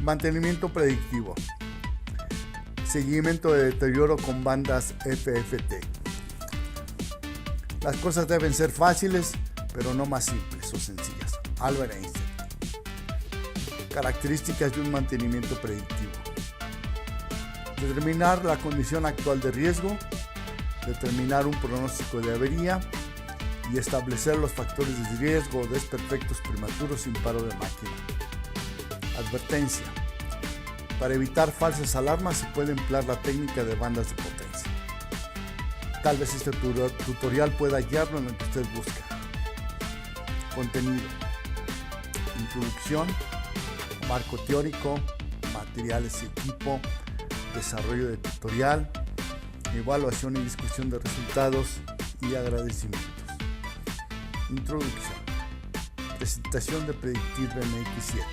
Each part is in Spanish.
Mantenimiento predictivo. Seguimiento de deterioro con bandas FFT. Las cosas deben ser fáciles, pero no más simples o sencillas. Albert Einstein. Características de un mantenimiento predictivo. Determinar la condición actual de riesgo, determinar un pronóstico de avería y establecer los factores de riesgo o desperfectos prematuros sin paro de máquina. Advertencia. Para evitar falsas alarmas se puede emplear la técnica de bandas de potencia. Tal vez este tutorial pueda guiarlo en lo que usted busca. Contenido. Introducción, marco teórico, materiales y equipo, desarrollo de tutorial, evaluación y discusión de resultados y agradecimientos. Introducción. Presentación de Predictive MX7.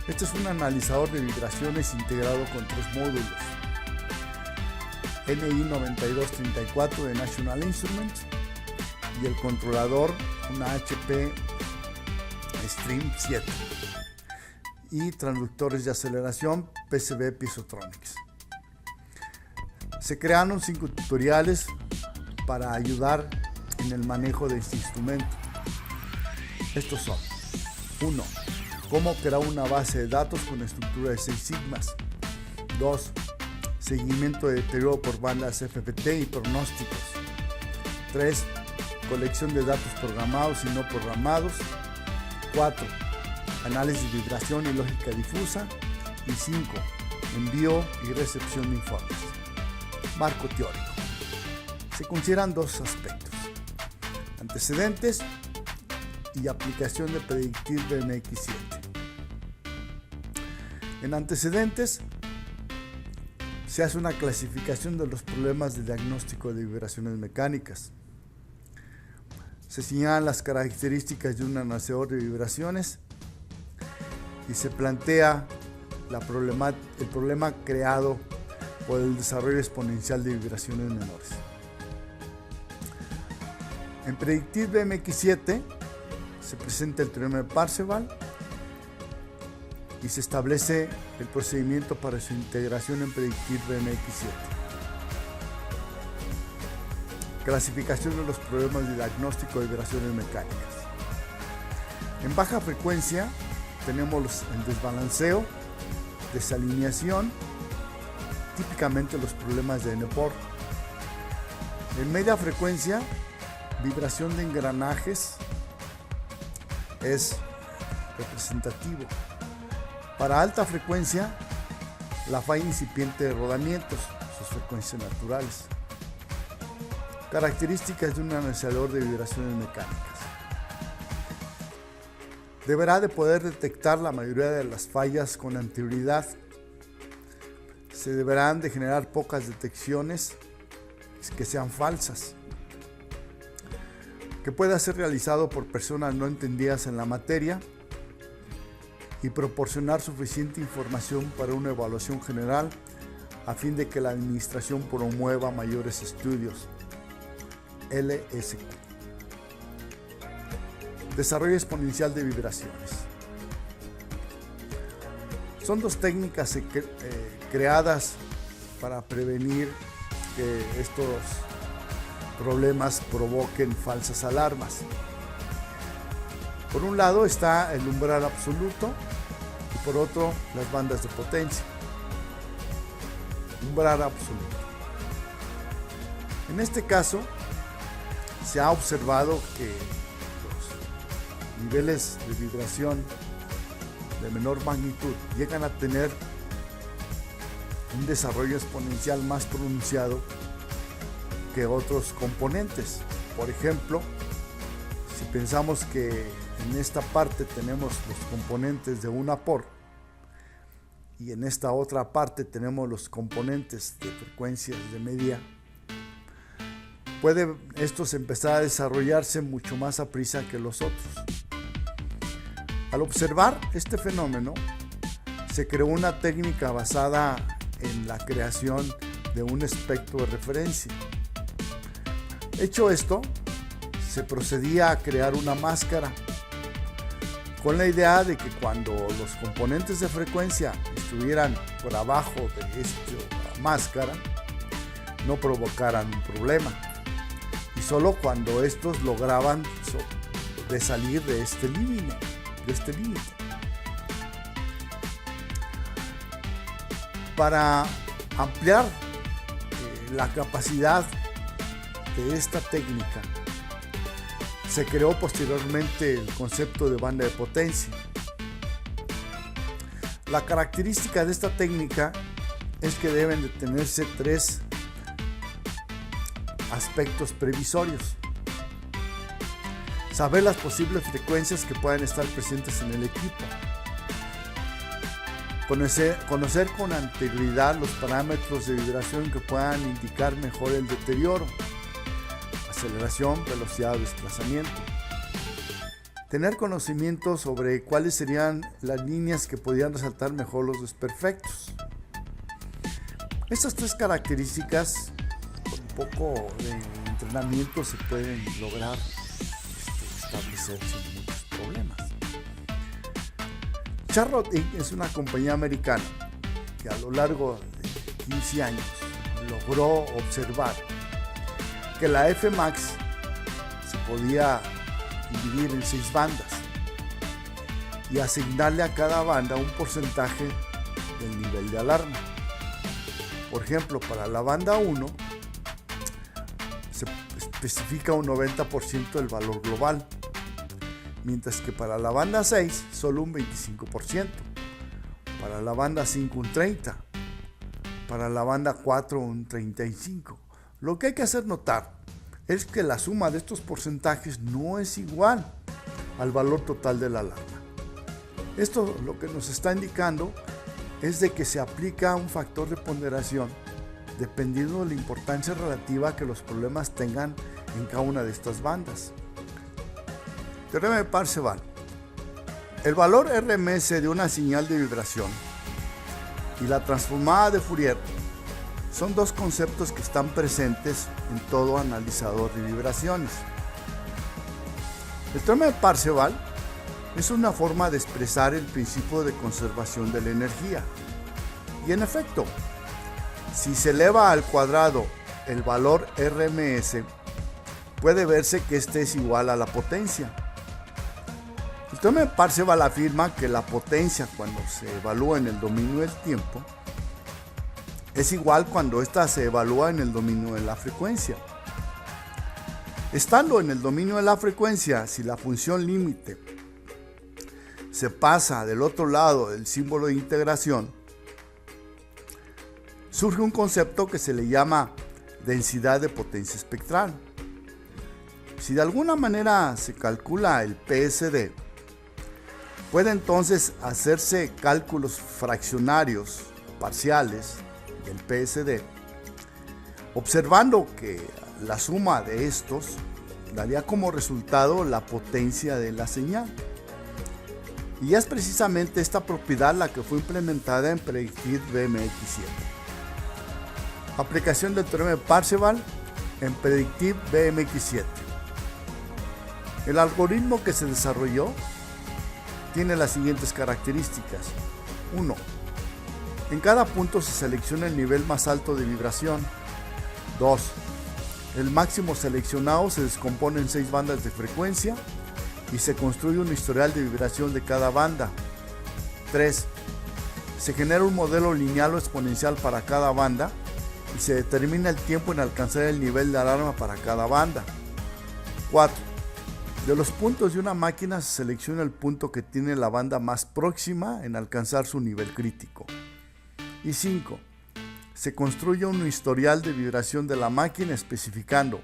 Este es un analizador de vibraciones integrado con 3 módulos. NI9234 de National Instruments y el controlador, una HP Stream 7 y transductores de aceleración PCB Piezotronics. Se crearon 5 tutoriales para ayudar en el manejo de este instrumento. Estos son: 1. Cómo crear una base de datos con estructura de 6 sigmas. 2. Seguimiento de deterioro por bandas FFT y pronósticos. 3. Colección de datos programados y no programados. 4. Análisis de vibración y lógica difusa. Y 5. Envío y recepción de informes. Marco teórico. Se consideran 2 aspectos: antecedentes y aplicación de Predictive MX7. En antecedentes se hace una clasificación de los problemas de diagnóstico de vibraciones mecánicas. Se señalan las características de un analizador de vibraciones y se plantea el problema creado por el desarrollo exponencial de vibraciones menores. En Predictive MX7 se presenta el teorema de Parseval y se establece el procedimiento para su integración en Predictive MX7. Clasificación de los problemas de diagnóstico de vibraciones mecánicas. En baja frecuencia tenemos el desbalanceo, desalineación, típicamente los problemas de NPOR. En media frecuencia, vibración de engranajes es representativo. Para alta frecuencia, la falla incipiente de rodamientos, sus frecuencias naturales. Características de un analizador de vibraciones mecánicas. Deberá de poder detectar la mayoría de las fallas con anterioridad. Se deberán de generar pocas detecciones que sean falsas. Que pueda ser realizado por personas no entendidas en la materia y proporcionar suficiente información para una evaluación general a fin de que la administración promueva mayores estudios. LSQ. Desarrollo exponencial de vibraciones. Son 2 técnicas creadas para prevenir que estos problemas provoquen falsas alarmas. Por un lado está el umbral absoluto y por otro las bandas de potencia. Umbral absoluto. En este caso se ha observado que los niveles de vibración de menor magnitud llegan a tener un desarrollo exponencial más pronunciado que otros componentes. Por ejemplo, si pensamos que en esta parte tenemos los componentes de una POR y en esta otra parte tenemos los componentes de frecuencias de media, puede estos empezar a desarrollarse mucho más a prisa que los otros. Al observar este fenómeno, se creó una técnica basada en la creación de un espectro de referencia. Hecho esto, se procedía a crear una máscara con la idea de que cuando los componentes de frecuencia estuvieran por abajo de esta máscara, no provocaran un problema, y solo cuando estos lograban de salir de este límite. Para ampliar la capacidad de esta técnica, se creó posteriormente el concepto de banda de potencia. La característica de esta técnica es que deben de tenerse 3 aspectos previsorios: saber las posibles frecuencias que puedan estar presentes en el equipo, conocer con anterioridad los parámetros de vibración que puedan indicar mejor el deterioro, aceleración, velocidad o desplazamiento, tener conocimiento sobre cuáles serían las líneas que podrían resaltar mejor los desperfectos. Estas 3 características, con un poco de entrenamiento, se pueden lograr establecer sin muchos problemas. Charlotte Inc. es una compañía americana que a lo largo de 15 años logró observar que la Fmax se podía dividir en 6 bandas y asignarle a cada banda un porcentaje del nivel de alarma. Por ejemplo, para la banda 1 se especifica un 90% del valor global, mientras que para la banda 6 solo un 25%, para la banda 5 un 30%, para la banda 4 un 35%. Lo que hay que hacer notar es que la suma de estos porcentajes no es igual al valor total de la alarma. Esto lo que nos está indicando es de que se aplica un factor de ponderación dependiendo de la importancia relativa que los problemas tengan en cada una de estas bandas. Teorema de Parseval. El valor RMS de una señal de vibración y la transformada de Fourier son 2 conceptos que están presentes en todo analizador de vibraciones. El teorema de Parseval es una forma de expresar el principio de conservación de la energía. Y en efecto, si se eleva al cuadrado el valor RMS, puede verse que este es igual a la potencia. El teorema de Parseval afirma que la potencia, cuando se evalúa en el dominio del tiempo, es igual cuando ésta se evalúa en el dominio de la frecuencia. Estando en el dominio de la frecuencia, si la función límite se pasa del otro lado del símbolo de integración, surge un concepto que se le llama densidad de potencia espectral. Si de alguna manera se calcula el PSD, puede entonces hacerse cálculos fraccionarios parciales del PSD, observando que la suma de estos daría como resultado la potencia de la señal. Y es precisamente esta propiedad la que fue implementada en Predictive BMX7. Aplicación del teorema de Parseval en Predictive BMX7. El algoritmo que se desarrolló tiene las siguientes características. 1. En cada punto se selecciona el nivel más alto de vibración. 2. El máximo seleccionado se descompone en 6 bandas de frecuencia y se construye un historial de vibración de cada banda. 3. Se genera un modelo lineal o exponencial para cada banda y se determina el tiempo en alcanzar el nivel de alarma para cada banda. 4. De los puntos de una máquina se selecciona el punto que tiene la banda más próxima en alcanzar su nivel crítico. Y 5. Se construye un historial de vibración de la máquina especificando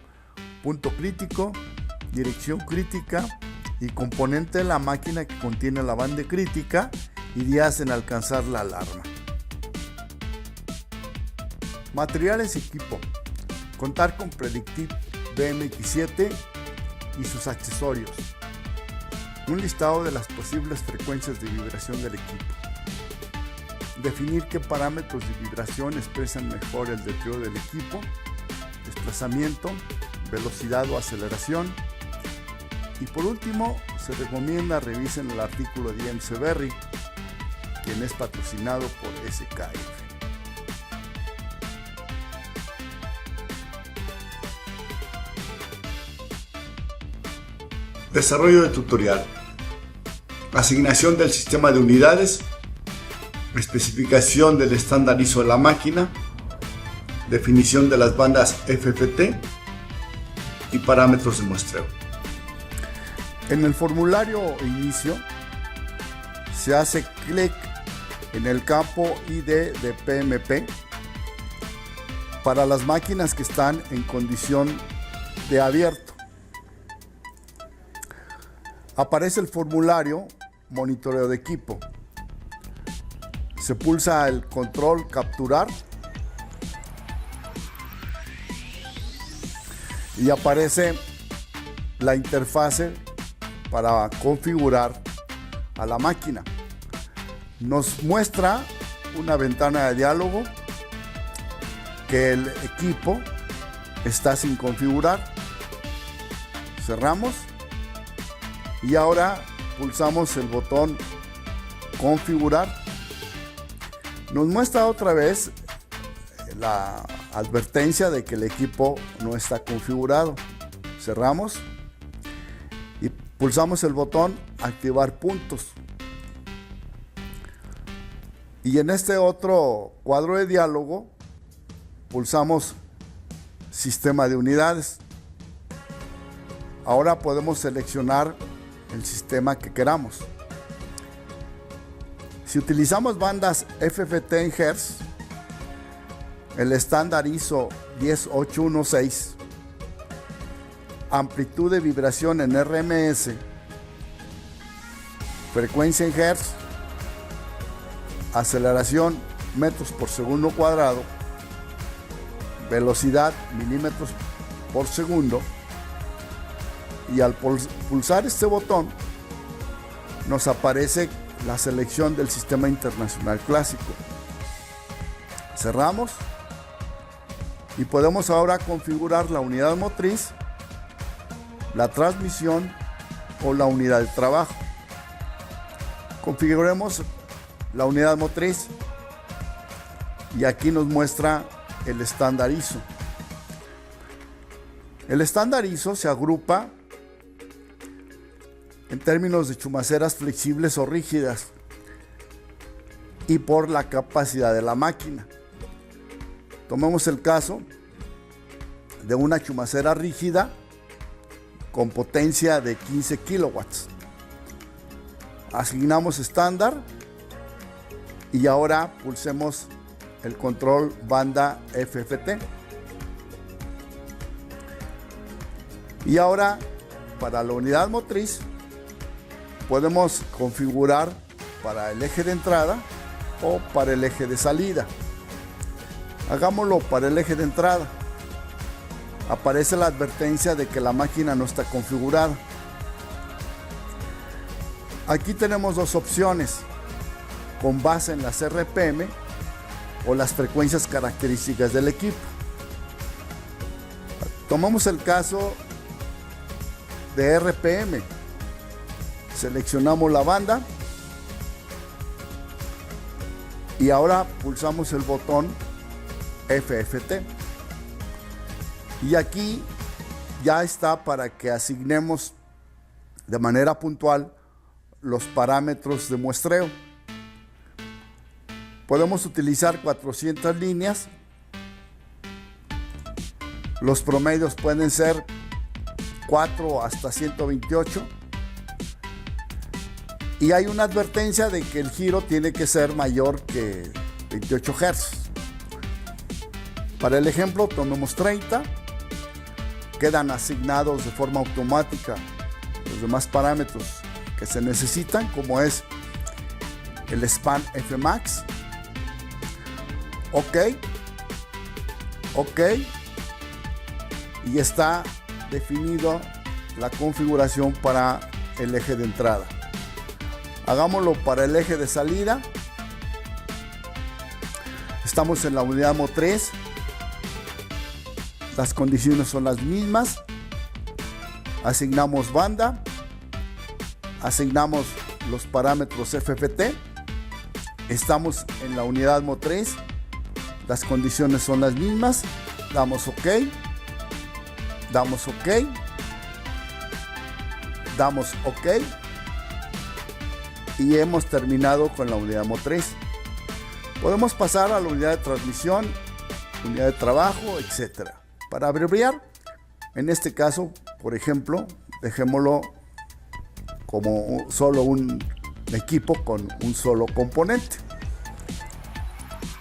punto crítico, dirección crítica y componente de la máquina que contiene la banda crítica y días en alcanzar la alarma. Materiales y equipo. Contar con Predictive BMX7 y sus accesorios. Un listado de las posibles frecuencias de vibración del equipo. Definir qué parámetros de vibración expresan mejor el deterioro del equipo, desplazamiento, velocidad o aceleración. Y por último, se recomienda revisen el artículo de IMC Berry, quien es patrocinado por SKF. Desarrollo de tutorial. Asignación del sistema de unidades. Especificación del estándar ISO de la máquina. Definición de las bandas FFT y parámetros de muestreo. En el formulario inicio se hace clic en el campo ID de PMP para las máquinas que están en condición de abierto. Aparece el formulario monitoreo de equipo. Se pulsa el control capturar y aparece la interfase para configurar a la máquina. Nos muestra una ventana de diálogo que el equipo está sin configurar. Cerramos y ahora pulsamos el botón configurar. Nos muestra otra vez la advertencia de que el equipo no está configurado. Cerramos y pulsamos el botón activar puntos. Y en este otro cuadro de diálogo pulsamos sistema de unidades. Ahora podemos seleccionar el sistema que queramos. Si utilizamos bandas FFT en Hz, el estándar ISO 10816, amplitud de vibración en RMS, frecuencia en Hz, aceleración metros por segundo cuadrado, velocidad milímetros por segundo, y al pulsar este botón nos aparece la selección del sistema internacional clásico. Cerramos y podemos ahora configurar la unidad motriz, la transmisión o la unidad de trabajo. Configuremos la unidad motriz y aquí nos muestra el estándar ISO. El estándar ISO se agrupa en términos de chumaceras flexibles o rígidas y por la capacidad de la máquina. Tomemos el caso de una chumacera rígida con potencia de 15 kilowatts. Asignamos estándar y ahora pulsemos el control banda FFT. Y ahora para la unidad motriz podemos configurar para el eje de entrada o para el eje de salida. Hagámoslo para el eje de entrada. Aparece la advertencia de que la máquina no está configurada. Aquí tenemos dos opciones con base en las RPM o las frecuencias características del equipo. Tomamos el caso de RPM. Seleccionamos la banda y ahora pulsamos el botón FFT. Y aquí ya está para que asignemos de manera puntual los parámetros de muestreo. Podemos utilizar 400 líneas. Los promedios pueden ser 4 hasta 128. Y hay una advertencia de que el giro tiene que ser mayor que 28 Hz. Para el ejemplo, tomemos 30. Quedan asignados de forma automática los demás parámetros que se necesitan, como es el span Fmax. OK. Y está definido la configuración para el eje de entrada. Hagámoslo para el eje de salida. Estamos en la unidad motriz. Las condiciones son las mismas. Asignamos banda asignamos los parámetros FFT, estamos en la unidad motriz, las condiciones son las mismas, damos OK, damos OK, damos OK y hemos terminado con la unidad motriz. Podemos pasar a la unidad de transmisión, unidad de trabajo, etc. Para abreviar, en este caso, por ejemplo, dejémoslo como solo un equipo con un solo componente.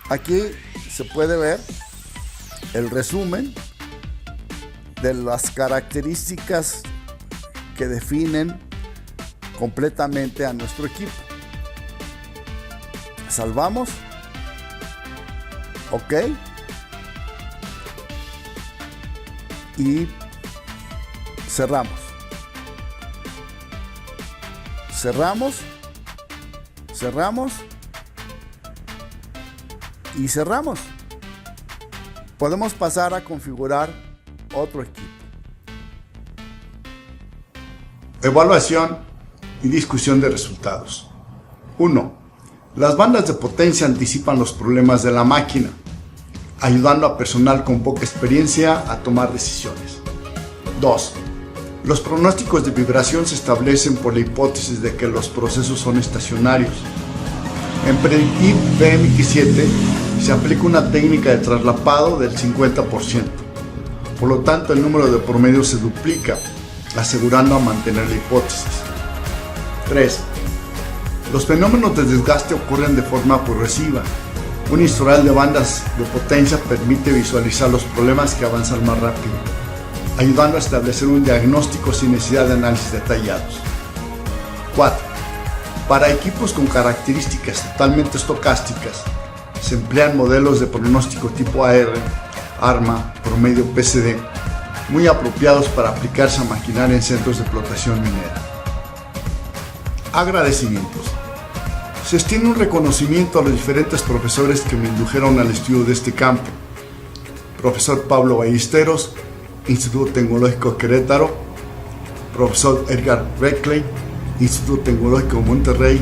Aquí se puede ver el resumen de las características que definen completamente a nuestro equipo. Salvamos. OK. Y cerramos. Cerramos. Cerramos. Y cerramos. Podemos pasar a configurar otro equipo. Evaluación y discusión de resultados. 1. Las bandas de potencia anticipan los problemas de la máquina, ayudando a personal con poca experiencia a tomar decisiones. 2. Los pronósticos de vibración se establecen por la hipótesis de que los procesos son estacionarios. En Predictive BMX7 se aplica una técnica de traslapado del 50%. Por lo tanto, el número de promedios se duplica, asegurando a mantener la hipótesis. 3. Los fenómenos de desgaste ocurren de forma progresiva. Un historial de bandas de potencia permite visualizar los problemas que avanzan más rápido, ayudando a establecer un diagnóstico sin necesidad de análisis detallados. 4. Para equipos con características totalmente estocásticas, se emplean modelos de pronóstico tipo AR, ARMA, promedio PCD, muy apropiados para aplicarse a maquinaria en centros de explotación minera. Agradecimientos. Se extiende un reconocimiento a los diferentes profesores que me indujeron al estudio de este campo. Profesor Pablo Ballesteros, Instituto Tecnológico Querétaro. Profesor Edgar Beckley, Instituto Tecnológico Monterrey.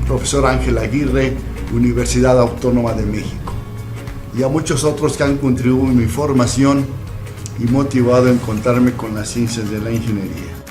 Profesor Ángel Aguirre, Universidad Autónoma de México. Y a muchos otros que han contribuido a mi formación y motivado a encontrarme con las ciencias de la ingeniería.